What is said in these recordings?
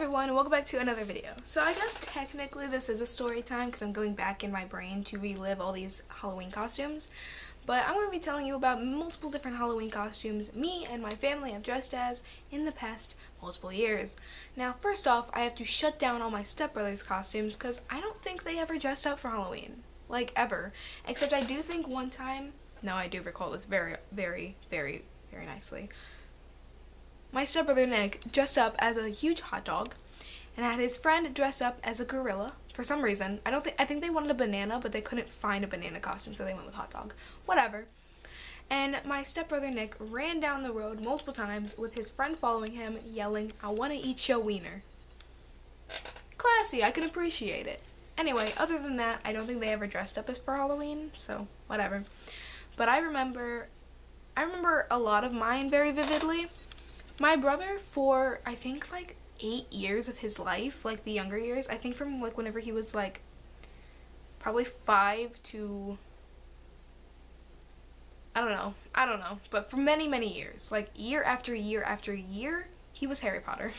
everyone, and welcome back to another video. So I guess technically this is a story time because I'm going back in my brain to relive all these Halloween costumes. But I'm going to be telling you about multiple different Halloween costumes me and my family have dressed as in the past multiple years. Now first off, I have to shut down all my stepbrothers' costumes because I don't think they ever dressed up for Halloween. Like ever. Except I do think one time, no, I do recall this very nicely. My stepbrother Nick dressed up as a huge hot dog and had his friend dress up as a gorilla for some reason. I think they wanted a banana, but they couldn't find a banana costume, so they went with hot dog. Whatever. And my stepbrother Nick ran down the road multiple times with his friend following him yelling, "I want to eat your wiener." Classy, I can appreciate it. Anyway, other than that, I don't think they ever dressed up as for Halloween, so whatever. But I remember a lot of mine very vividly. My brother, for I think like 8 years of his life, like the younger years, I think from like whenever he was like probably 5 to I don't know, but for many years, like year after year after year, he was Harry Potter.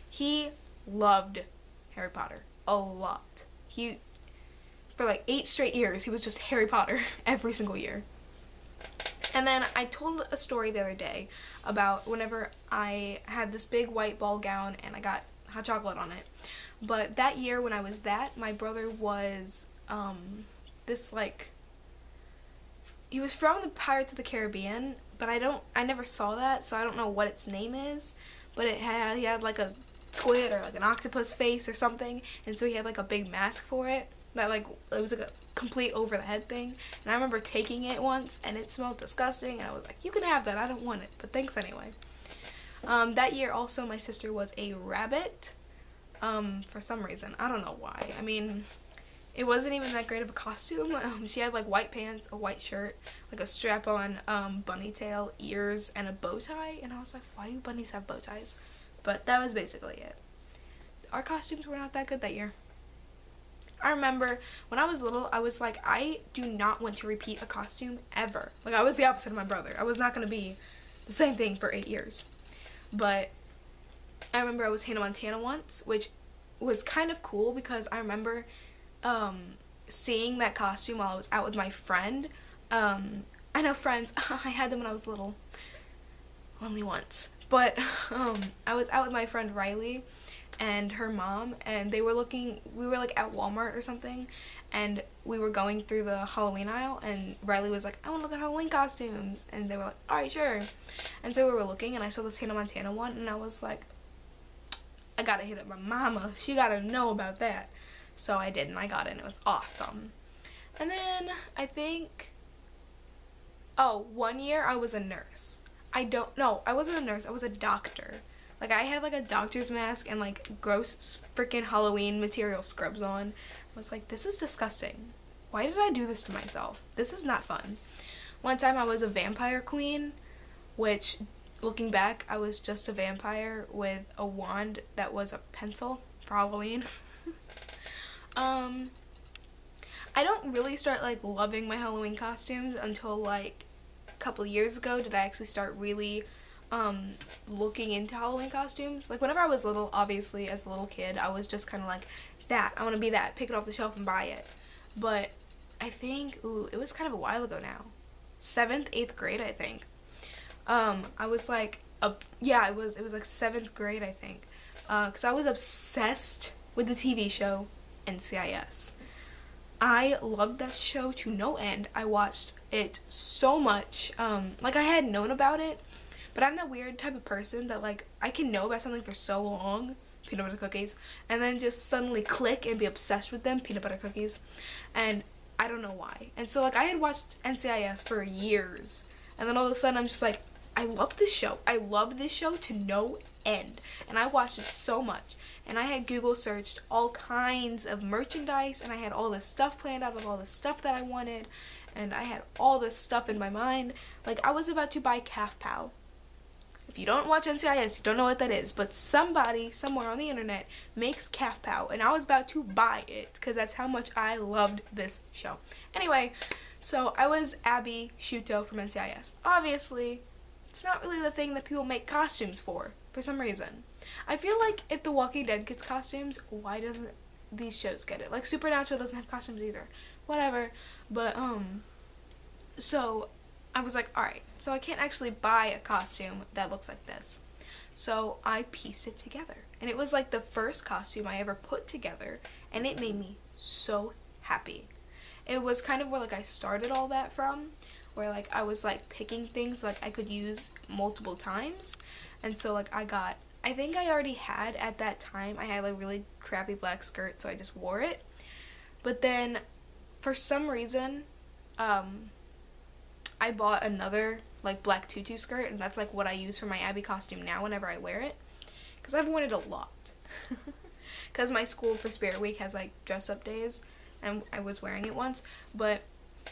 He loved Harry Potter a lot. For like 8 straight years, he was just Harry Potter every single year. And then I told a story the other day about whenever I had this big white ball gown and I got hot chocolate on it. But that year when I was my brother was he was from the Pirates of the Caribbean, but I never saw that, so I don't know what its name is. But he had like a squid or like an octopus face or something, and so he had like a big mask for it. That it was like a complete over the head thing, and I remember taking it once and it smelled disgusting and I was like, you can have that, I don't want it, but thanks anyway. That year also my sister was a rabbit for some reason. I don't know why. I mean, it wasn't even that great of a costume. She had like white pants, a white shirt, like a strap-on bunny tail, ears, and a bow tie, and I was like, why do bunnies have bow ties? But that was basically it. Our costumes were not that good that year. I remember when I was little, I was like, I do not want to repeat a costume ever. Like, I was the opposite of my brother. I was not going to be the same thing for 8 years. But I remember I was Hannah Montana once, which was kind of cool because I remember seeing that costume while I was out with my friend. I know friends, I had them when I was little. Only once. But I was out with my friend Riley and her mom, and we were like at Walmart or something, and we were going through the Halloween aisle, and Riley was like, I want to look at Halloween costumes, and they were like, alright, sure. And so we were looking, and I saw this Hannah Montana one, and I was like, I gotta hit up my mama, she gotta know about that. So I did, and I got it, and it was awesome. And then I think, one year I was a nurse. I wasn't a nurse, I was a doctor. Like, I had like a doctor's mask and like gross freaking Halloween material scrubs on. I was like, this is disgusting. Why did I do this to myself? This is not fun. One time I was a vampire queen, which, looking back, I was just a vampire with a wand that was a pencil for Halloween. I don't really start like loving my Halloween costumes until like a couple years ago did I actually start really looking into Halloween costumes. Like, whenever I was little, obviously, as a little kid, I was just kind of like, that, I want to be that, pick it off the shelf and buy it. But I think, it was kind of a while ago now. 7th, 8th grade, I think. I was like, it was like 7th grade, I think. Because I was obsessed with the TV show NCIS. I loved that show to no end. I watched it so much. Like, I had known about it, but I'm that weird type of person that, like, I can know about something for so long, peanut butter cookies, and then just suddenly click and be obsessed with them, peanut butter cookies, and I don't know why. And so, like, I had watched NCIS for years, and then all of a sudden I'm just like, I love this show. I love this show to no end, and I watched it so much, and I had Google searched all kinds of merchandise, and I had all this stuff planned out of all the stuff that I wanted, and I had all this stuff in my mind. Like, I was about to buy Calf Pow. If you don't watch NCIS, you don't know what that is, but somebody somewhere on the internet makes Calf Pow, and I was about to buy it because that's how much I loved this show. Anyway, so I was Abby Shuto from NCIS. Obviously, it's not really the thing that people make costumes for. for some reason. I feel like if The Walking Dead gets costumes, why doesn't these shows get it? Like, Supernatural doesn't have costumes either. Whatever. But, so I was like, alright, so I can't actually buy a costume that looks like this. So I pieced it together. And it was like the first costume I ever put together, and it made me so happy. It was kind of where like I started all that from, where like I was like picking things like I could use multiple times. And so like I think I already had at that time, I had a really crappy black skirt, so I just wore it. But then for some reason, I bought another like black tutu skirt, and that's like what I use for my Abby costume now whenever I wear it, because I've worn it a lot. Because my school for Spirit Week has like dress up days, and I was wearing it once, but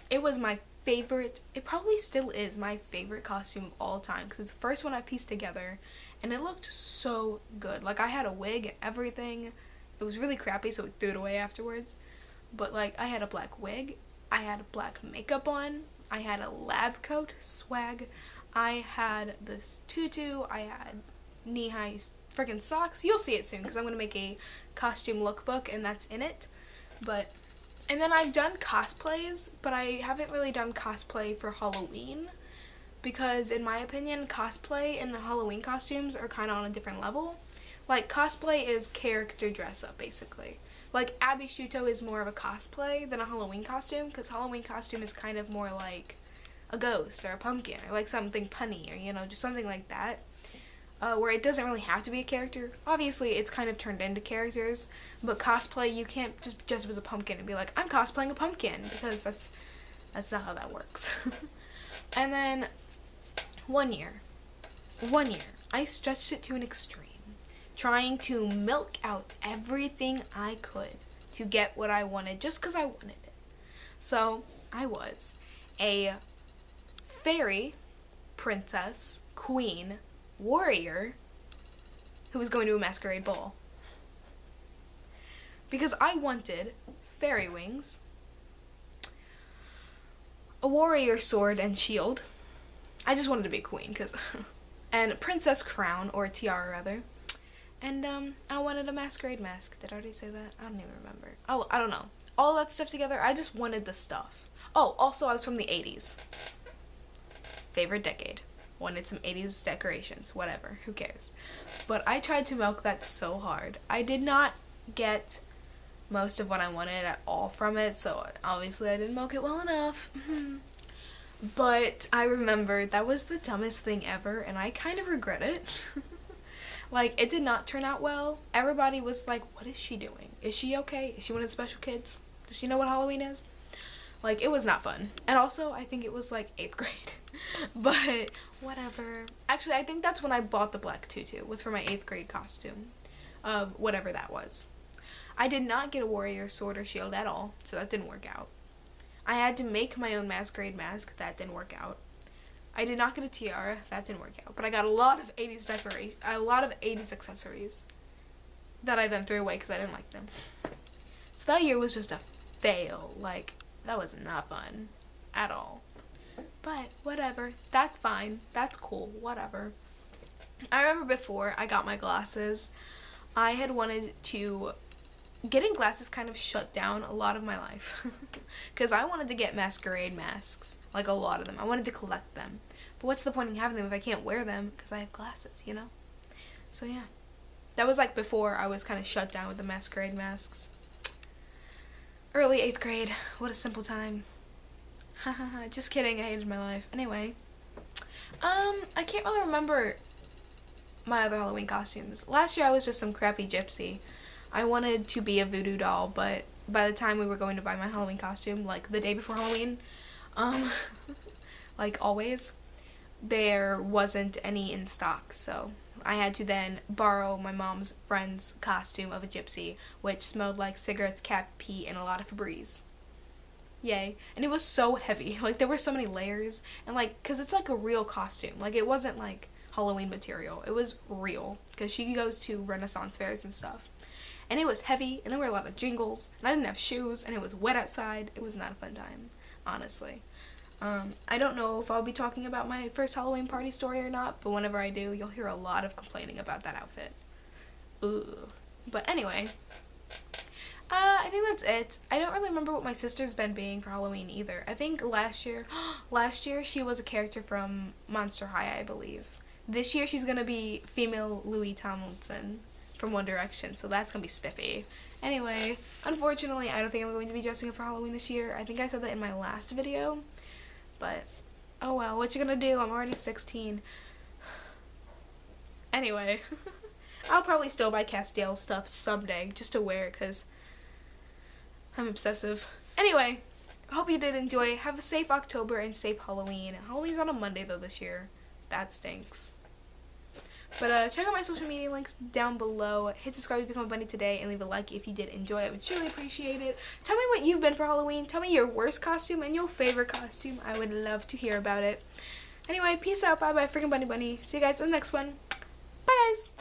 it was my favorite, it probably still is my favorite costume of all time, because it's the first one I pieced together, and it looked so good. Like, I had a wig and everything. It was really crappy, so we threw it away afterwards, but like I had a black wig, I had black makeup on, I had a lab coat, swag, I had this tutu, I had knee-high freaking socks. You'll see it soon because I'm going to make a costume lookbook and that's in it. But, and then I've done cosplays, but I haven't really done cosplay for Halloween, because in my opinion, cosplay and the Halloween costumes are kind of on a different level. Like, cosplay is character dress up, basically. Like, Abby Shuto is more of a cosplay than a Halloween costume, because Halloween costume is kind of more like a ghost or a pumpkin or like something punny, or, you know, just something like that. Where it doesn't really have to be a character. Obviously, it's kind of turned into characters, but cosplay, you can't just dress up as a pumpkin and be like, I'm cosplaying a pumpkin, because that's not how that works. And then one year, I stretched it to an extreme, trying to milk out everything I could to get what I wanted, just because I wanted it. So, I was a fairy, princess, queen, warrior who was going to a masquerade ball. Because I wanted fairy wings, a warrior sword and shield. I just wanted to be a queen, because and a princess crown, or a tiara rather. And I wanted a masquerade mask. Did I already say that? I don't even remember. I don't know. All that stuff together, I just wanted the stuff. Oh, also I was from the 80s. Favorite decade. Wanted some 80s decorations. Whatever. Who cares? But I tried to milk that so hard. I did not get most of what I wanted at all from it, so obviously I didn't milk it well enough. But I remember that was the dumbest thing ever, and I kind of regret it. Like, it did not turn out well. Everybody was like, what is she doing? Is she okay? Is she one of the special kids? Does she know what Halloween is? Like, it was not fun. And also, I think it was like 8th grade. But whatever. Actually, I think that's when I bought the black tutu, was for my 8th grade costume of whatever that was. I did not get a warrior sword or shield at all, so that didn't work out. I had to make my own masquerade mask. That didn't work out. I did not get a tiara. That didn't work out. But I got a lot of 80s a lot of 80s accessories that I then threw away because I didn't like them. So that year was just a fail. Like, that was not fun at all. But whatever. That's fine. That's cool. Whatever. I remember before I got my glasses, I had wanted to... Getting glasses kind of shut down a lot of my life. Because I wanted to get masquerade masks. Like, a lot of them. I wanted to collect them. But what's the point in having them if I can't wear them because I have glasses, you know? So, yeah. That was, like, before I was kind of shut down with the masquerade masks. Early 8th grade. What a simple time. Hahaha. Just kidding. I hated my life. Anyway. I can't really remember my other Halloween costumes. Last year I was just some crappy gypsy. I wanted to be a voodoo doll, but by the time we were going to buy my Halloween costume, like the day before Halloween, like always, there wasn't any in stock, so I had to then borrow my mom's friend's costume of a gypsy, which smelled like cigarettes, cat pee, and a lot of Febreze. Yay. And it was so heavy. Like, there were so many layers, and like, because it's like a real costume. Like, it wasn't like Halloween material. It was real, because she goes to Renaissance fairs and stuff. And it was heavy, and there were a lot of jingles, and I didn't have shoes, and it was wet outside. It was not a fun time, honestly. I don't know if I'll be talking about my first Halloween party story or not, but whenever I do, you'll hear a lot of complaining about that outfit. Ooh. But anyway, I think that's it. I don't really remember what my sister's been being for Halloween either. I think last year she was a character from Monster High, I believe. This year she's gonna be female Louis Tomlinson from One Direction, so that's gonna be spiffy. Anyway, unfortunately, I don't think I'm going to be dressing up for Halloween this year. I think I said that in my last video, but oh well, what you gonna do? I'm already 16. Anyway, I'll probably still buy Castile stuff someday just to wear it because I'm obsessive. Anyway, I hope you did enjoy. Have a safe October and safe Halloween. Halloween's on a Monday though this year. That stinks. But check out my social media links down below. Hit subscribe to become a bunny today and leave a like if you did enjoy it. I would surely appreciate it. Tell me what you've been for Halloween. Tell me your worst costume and your favorite costume. I would love to hear about it. Anyway, peace out. Bye bye, freaking bunny bunny. See you guys in the next one. Bye guys.